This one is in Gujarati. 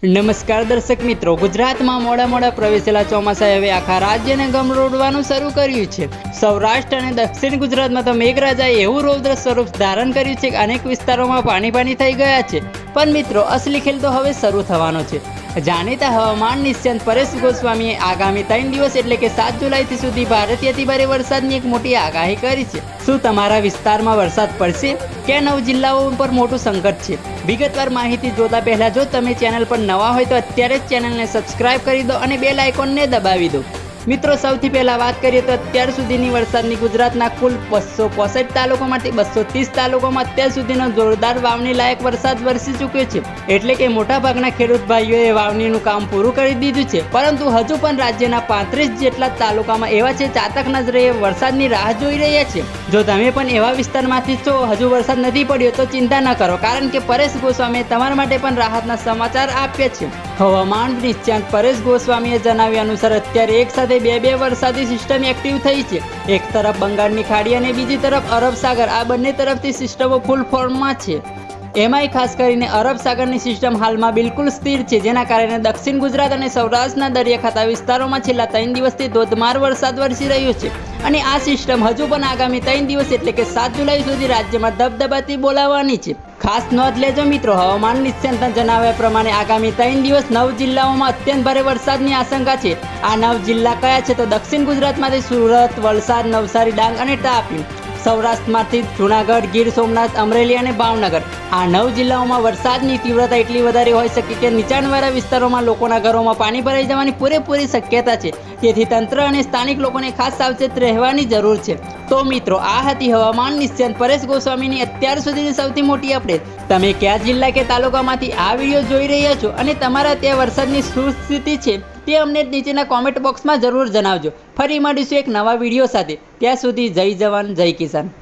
નમસ્કાર દર્શક મિત્રો, ગુજરાતમાં મોડા પ્રવેશેલા ચોમાસાએ હવે આખા રાજ્યને ગમરોડવાનું શરૂ કર્યું છે। સૌરાષ્ટ્ર અને દક્ષિણ ગુજરાતમાં તો મેઘરાજાએ એવું રૌદ્ર સ્વરૂપ ધારણ કર્યું છે કે અનેક વિસ્તારોમાં પાણી થઈ ગયા છે। પણ મિત્રો, અસલી ખેલ તો હવે શરૂ થવાનો છે। જાણીતા હવામાન નિષ્ણાત પરેશ ગોસ્વામીએ આગામી 3 દિવસ એટલે કે 7 જુલાઈથી સુધી ભારેથી અતિભારે વરસાદની એક મોટી આગાહી કરી છે। શું તમારા વિસ્તારમાં વરસાદ પડશે કે 9 જિલ્લાઓ પર મોટું સંકટ છે? વિગતવાર માહિતી જોતા પહેલા જો તમે ચેનલ પર નવા હોય તો અત્યારે જ ચેનલને સબસ્ક્રાઇબ કરી દો અને બેલ આઇકોનને દબાવી દો। મિત્રો, સૌથી પહેલા વાત કરીએ તો અત્યાર સુધીની વરસાદની ગુજરાતના કુલ 265 તાલુકામાંથી 230 તાલુકામાં અત્યાર સુધીનો જોરદાર વાવણી લાયક વરસાદ વરસી ચૂક્યો છે। એટલે કે મોટાભાગના ખેડૂત ભાઈઓએ વાવણીનું કામ પૂરું કરી દીધું છે। પરંતુ હજુ પણ રાજ્યના 35 જેટલા તાલુકામાં એવા છે ચાતક નજરે વરસાદની રાહ જોઈ રહ્યા છે। જો તમે પણ એવા વિસ્તારમાંથી છો હજુ વરસાદ નથી પડ્યો તો ચિંતા ન કરો, કારણ કે પરેશ ગોસ્વામીએ તમારા માટે પણ રાહતના સમાચાર આપ્યા છે। હવામાન નિષ્ણાત પરેશ ગોસ્વામીએ જણાવ્યા અનુસાર અત્યારે એક સાથે બે વરસાદી સિસ્ટમ એક્ટિવ થઈ છે। એક તરફ બંગાળની ખાડી અને બીજી તરફ અરબ સાગર, આ બંને તરફથી સિસ્ટમો ફૂલ ફોર્મમાં છે। એમાંય ખાસ કરીને અરબ સાગરની સિસ્ટમ હાલમાં બિલકુલ સ્થિર છે, જેના કારણે દક્ષિણ ગુજરાત અને સૌરાષ્ટ્રના દરિયાખાતા વિસ્તારોમાં છેલ્લા 3 દિવસથી ધોધમાર વરસાદ વરસી રહ્યો છે। અને આ સિસ્ટમ હજુ પણ આગામી 3 દિવસ એટલે કે 7 જુલાઈ સુધી રાજ્યમાં દબદબાથી બોલાવવાની છે। ખાસ નોંધ લેજો મિત્રો, હવામાન નિષ્ણાતના જણાવ્યા પ્રમાણે આગામી 3 દિવસ 9 જિલ્લાઓમાં અત્યંત ભારે વરસાદની આશંકા છે। આ 9 જિલ્લા કયા છે તો દક્ષિણ ગુજરાતમાંથી સુરત, વલસાડ, નવસારી, ડાંગ અને તાપી, સૌરાષ્ટ્રમાંથી જૂનાગઢ, ગીર સોમનાથ, અમરેલી અને ભાવનગર, આ 9 જિલ્લાઓમાં વરસાદની તીવ્રતા એટલી વધારે હોઈ શકે કે નીચાણવાળા વિસ્તારોમાં લોકોના ઘરોમાં પાણી ભરાઈ જવાની પૂરેપૂરી શક્યતા છે। તેથી તંત્ર અને સ્થાનિક લોકોને ખાસ સાવચેત રહેવાની જરૂર છે। તો મિત્રો, આ હતી હવામાન નિષ્ણાત પરેશ ગોસ્વામીની અત્યાર સુધીની સૌથી મોટી અપડેટ। તમે કયા જિલ્લા કે તાલુકામાંથી આ વિડીયો જોઈ રહ્યા છો અને તમારા ત્યાં વરસાદની શું સ્થિતિ છે તે અમને નીચેના કોમેન્ટ બોક્સમાં જરૂર જણાવજો। ફરી મળીશું એક નવા વિડીયો સાથે। ત્યાં સુધી જય જવાન, જય કિસાન।